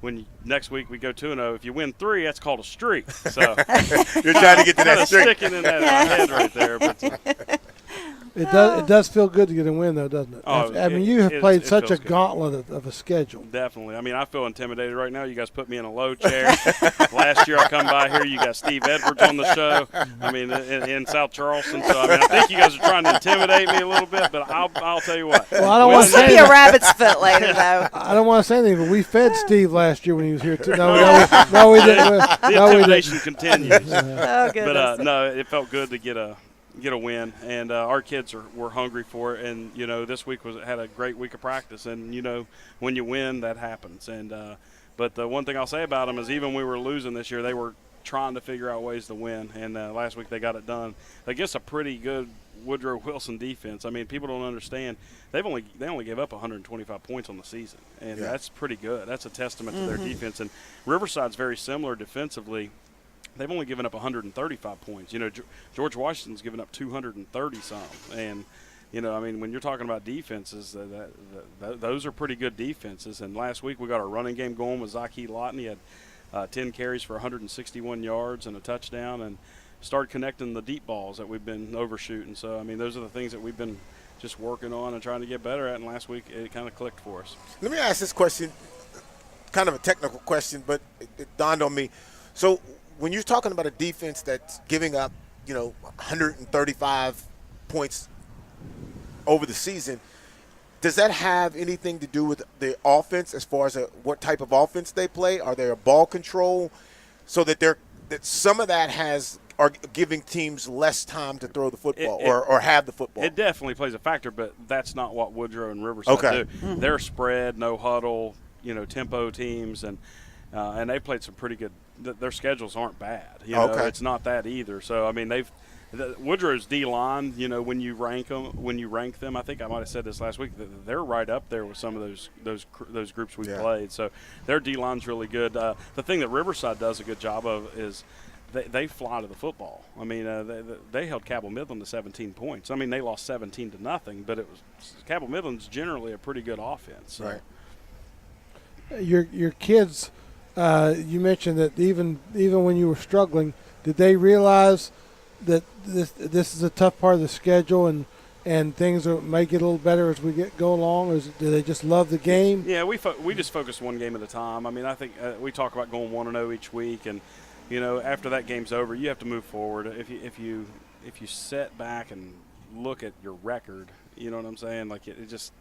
When next week we go 2-0, if you win 3, that's called a streak. So you're trying to get to that streak. Sticking in that head right there. But, it does feel good to get a win, though, doesn't it? Oh, I mean, you have played such a gauntlet of a schedule. Definitely. I mean, I feel intimidated right now. You guys put me in a low chair. Last year I come by here, you got Steve Edwards on the show. I mean, in South Charleston. So, I mean, I think you guys are trying to intimidate me a little bit, but I'll tell you what. Well, I don't want to say a rabbit's foot later, though. I don't want to say anything, but we fed Steve last year when he was here, too. No, we didn't. The intimidation continues. Oh, goodness. But, no, it felt good to get a win, and our kids were hungry for it. And this week had a great week of practice, and when you win, that happens. And but the one thing I'll say about them is even when we were losing this year, they were trying to figure out ways to win. And last week they got it done against a pretty good Woodrow Wilson defense. I mean, people don't understand they only gave up 125 points on the season, and that's pretty good. That's a testament to their defense. And Riverside's very similar defensively. They've only given up 135 points. George Washington's given up 230-some. And, I mean, when you're talking about defenses, those are pretty good defenses. And last week we got our running game going with Zaki Lawton. He had 10 carries for 161 yards and a touchdown, and started connecting the deep balls that we've been overshooting. So, I mean, those are the things that we've been just working on and trying to get better at. And last week it kind of clicked for us. Let me ask this question, kind of a technical question, but it dawned on me. So, when you're talking about a defense that's giving up, 135 points over the season, does that have anything to do with the offense as far as what type of offense they play? Are there a ball control so that some of that has are giving teams less time to throw the football or have the football. It definitely plays a factor, but that's not what Woodrow and Riverside do. They're spread, no huddle, tempo teams, and they played some pretty good. Their schedules aren't bad. It's not that either. So I mean, Woodrow's D-line, when you rank them, I think I might have said this last week, they're right up there with some of those groups we played. So their D-line's really good. The thing that Riverside does a good job of is they fly to the football. I mean, they held Cabell Midland to 17 points. I mean, they lost 17-0, but Cabell Midland's generally a pretty good offense. So. Right. Your kids, you mentioned that even when you were struggling, did they realize that this is a tough part of the schedule and things may get a little better as we go along, or do they just love the game? Yeah, we just focus one game at a time. I mean, I think we talk about going 1-0 each week, and after that game's over, you have to move forward. If you sit back and look at your record, you know what I'm saying? Like it just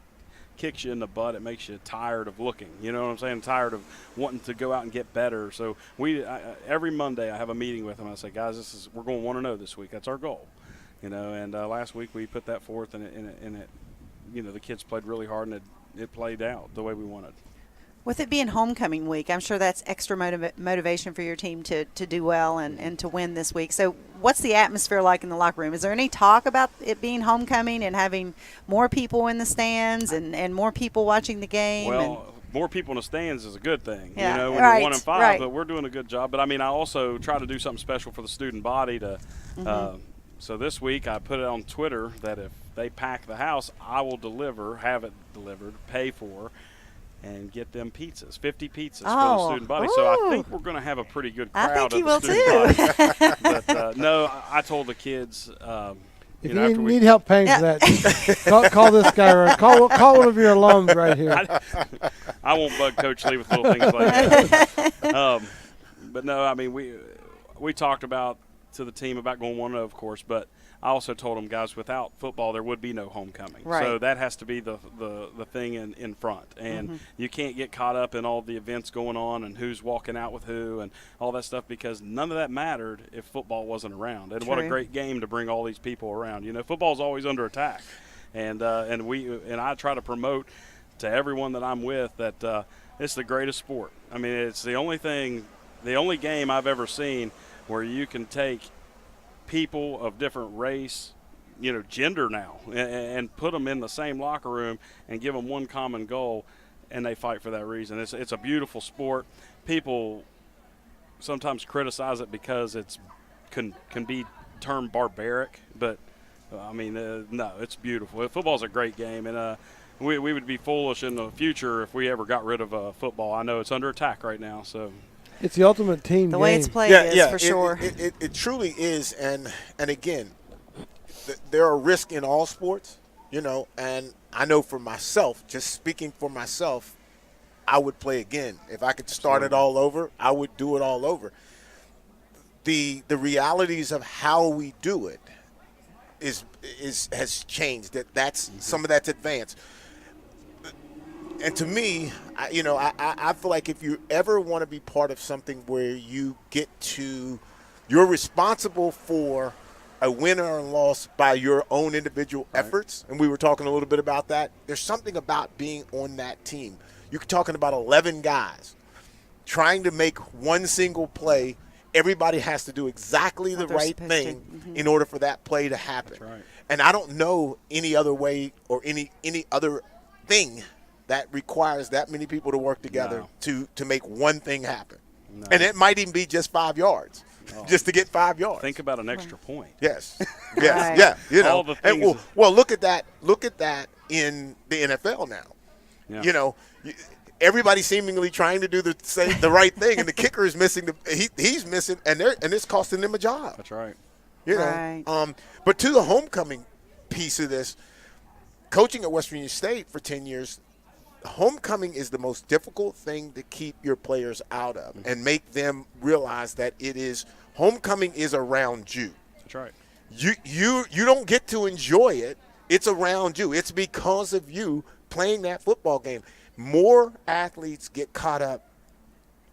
kicks you in the butt. It makes you tired of looking. You know what I'm saying? Tired of wanting to go out and get better. So every Monday I have a meeting with them. I say, guys, we're going 1-0 this week. That's our goal. And last week we put that forth, and it the kids played really hard, and it played out the way we wanted. With it being homecoming week, I'm sure that's extra motivation for your team to do well and to win this week. So what's the atmosphere like in the locker room? Is there any talk about it being homecoming and having more people in the stands and more people watching the game? Well, more people in the stands is a good thing, yeah, when right, you're 1-5, right. But we're doing a good job. But, I mean, I also try to do something special for the student body to so this week I put it on Twitter that if they pack the house, I will have it delivered, pay for, and get them pizzas, 50 pizzas for the student body. Ooh. So I think we're going to have a pretty good crowd. I think you of the will student body. But no, I told the kids. If you need help paying for that, call this guy. Right. Call one of your alums right here. I won't bug Coach Lee with little things like that. But no, I mean we talked to the team about going 1-0, of course, but I also told them, guys, without football, there would be no homecoming. Right. So that has to be the thing in front. And you can't get caught up in all the events going on and who's walking out with who and all that stuff, because none of that mattered if football wasn't around. And what a great game to bring all these people around. Football's always under attack. And I try to promote to everyone that I'm with that it's the greatest sport. I mean, it's the only game I've ever seen where you can take people of different race, gender now, and put them in the same locker room and give them one common goal, and they fight for that reason. It's a beautiful sport. People sometimes criticize it because it's can be termed barbaric, but I mean, no, it's beautiful. Football's a great game, and we would be foolish in the future if we ever got rid of football. I know it's under attack right now, so. It's the ultimate team game. The way it's played is for sure. It truly is, and again, there are risks in all sports, and I know for myself, just speaking for myself, I would play again. If I could start it all over, I would do it all over. The realities of how we do it has changed. That's some of that's advanced. And to me, I feel like if you ever want to be part of something where you're responsible for a win or a loss by your own individual efforts, and we were talking a little bit about that, there's something about being on that team. You're talking about 11 guys trying to make one single play. Everybody has to do exactly the right thing in order for that play to happen. That's right. And I don't know any other way or any other thing that requires that many people to work together to make one thing happen. No. And it might even be just 5 yards, just to get 5 yards. Think about an extra point. Yes. Yes. Yeah. All the things. And well, look at that. Look at that in the NFL now. Yeah. Everybody seemingly trying to do the right thing, and the kicker is missing. He's missing, and it's costing them a job. That's right. Right. But to the homecoming piece of this, coaching at West Virginia State for 10 years, homecoming is the most difficult thing to keep your players out of and make them realize that homecoming is around you. That's right. You don't get to enjoy it. It's around you. It's because of you playing that football game. More athletes get caught up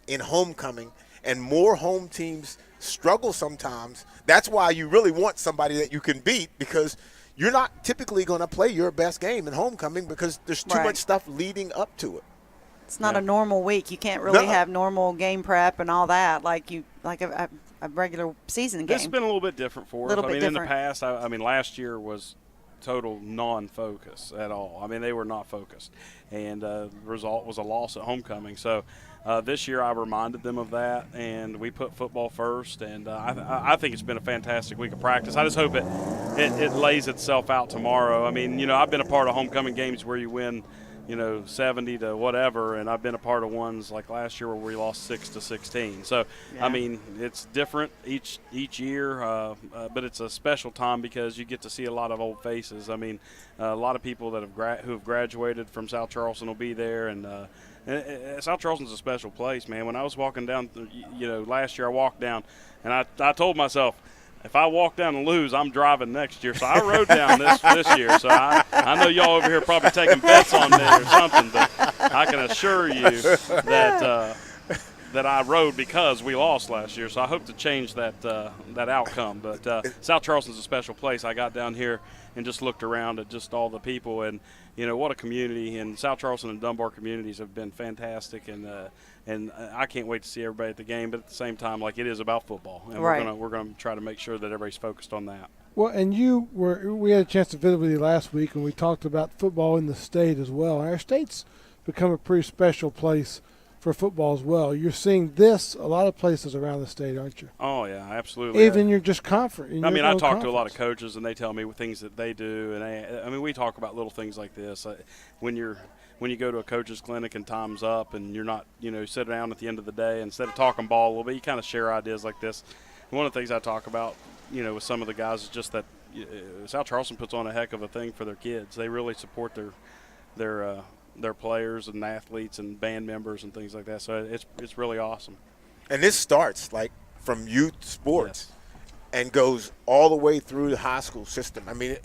in homecoming, and more home teams struggle sometimes. That's why you really want somebody that you can beat, because you're not typically going to play your best game in homecoming because there's too much stuff leading up to it. It's not a normal week. You can't really have normal game prep and all that like a regular season game. It's been a little bit different for us. I mean, in the past, I mean, last year was total non-focus at all. I mean, they were not focused, and the result was a loss at homecoming. So this year I reminded them of that, and we put football first, and I think it's been a fantastic week of practice. I just hope it lays itself out tomorrow. I mean, you know, I've been a part of homecoming games where you win, you know, 70 to whatever, and I've been a part of ones like last year where we lost 6-16. So, I mean, it's different each year, but it's a special time because you get to see a lot of old faces. I mean, a lot of people that who have graduated from South Charleston will be there, and South Charleston's a special place, man. When I was walking down, you know, last year I walked down, and I told myself, if I walk down and lose, I'm driving next year. So I rode down this year. So I know y'all over here probably taking bets on me or something, but I can assure you that I rode because we lost last year. So I hope to change that outcome. But South Charleston's a special place. I got down here and just looked around at just all the people, and you know what a community. And South Charleston and Dunbar communities have been fantastic, and I can't wait to see everybody at the game. But at the same time, like, it is about football, and we're gonna try to make sure that everybody's focused on that. Well, and we had a chance to visit with you last week, and we talked about football in the state as well. Our state's become a pretty special place for football as well. You're seeing this a lot of places around the state, aren't you? Oh yeah, absolutely. Even in your just conference. I mean, I talk to a lot of coaches, and they tell me things that they do, and I mean, we talk about little things like this. When you go to a coach's clinic and time's up, and you're not, you know, sit down at the end of the day, instead of talking ball a little bit, you kind of share ideas like this. And one of the things I talk about, you know, with some of the guys is just that South Charleston puts on a heck of a thing for their kids. They really support their players and athletes and band members and things like that. So it's really awesome. And this starts like from youth sports and goes all the way through the high school system. I mean,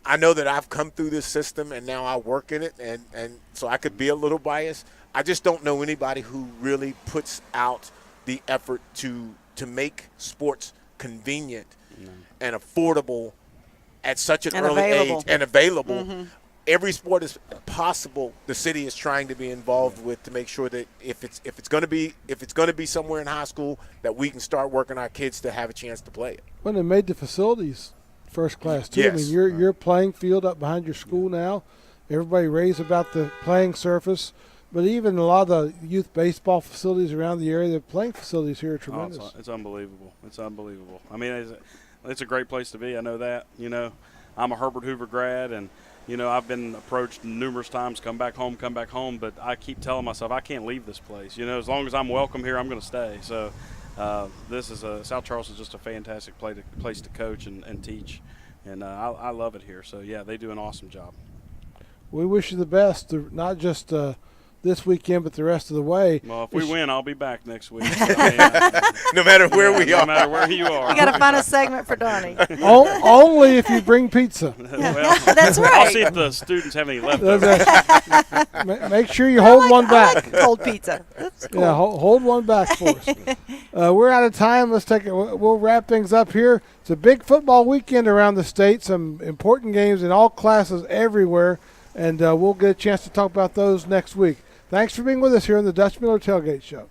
I know that I've come through this system and now I work in it, and so I could be a little biased. I just don't know anybody who really puts out the effort to make sports convenient and affordable at such an early age and available. Mm-hmm. Every sport is possible the city is trying to be involved with to make sure that if it's going to be somewhere in high school, that we can start working our kids to have a chance to play it. When they made the facilities first class too. Yes. I mean, your playing field up behind your school now. Everybody raves about the playing surface, but even a lot of the youth baseball facilities around the area, the playing facilities here are tremendous. Oh, it's unbelievable. It's unbelievable. I mean, it's a great place to be. I know that. You know, I'm a Herbert Hoover grad, and you know, I've been approached numerous times, come back home, but I keep telling myself I can't leave this place. You know, as long as I'm welcome here, I'm going to stay. So this is South Charleston is just a fantastic place to coach and teach, and I love it here. So, yeah, they do an awesome job. We wish you the best, not just this weekend, but the rest of the way. Well, if we win, I'll be back next week. So, no matter where we are. No matter where you are. You got to find a segment for Donnie. Only if you bring pizza. Well, that's right. I'll see if the students have any leftovers. Make sure you hold one back. I like cold pizza. That's cool. Yeah, hold one back for us. We're out of time. Let's take it. We'll wrap things up here. It's a big football weekend around the state. Some important games in all classes everywhere, and we'll get a chance to talk about those next week. Thanks for being with us here on the Dutch Miller Tailgate Show.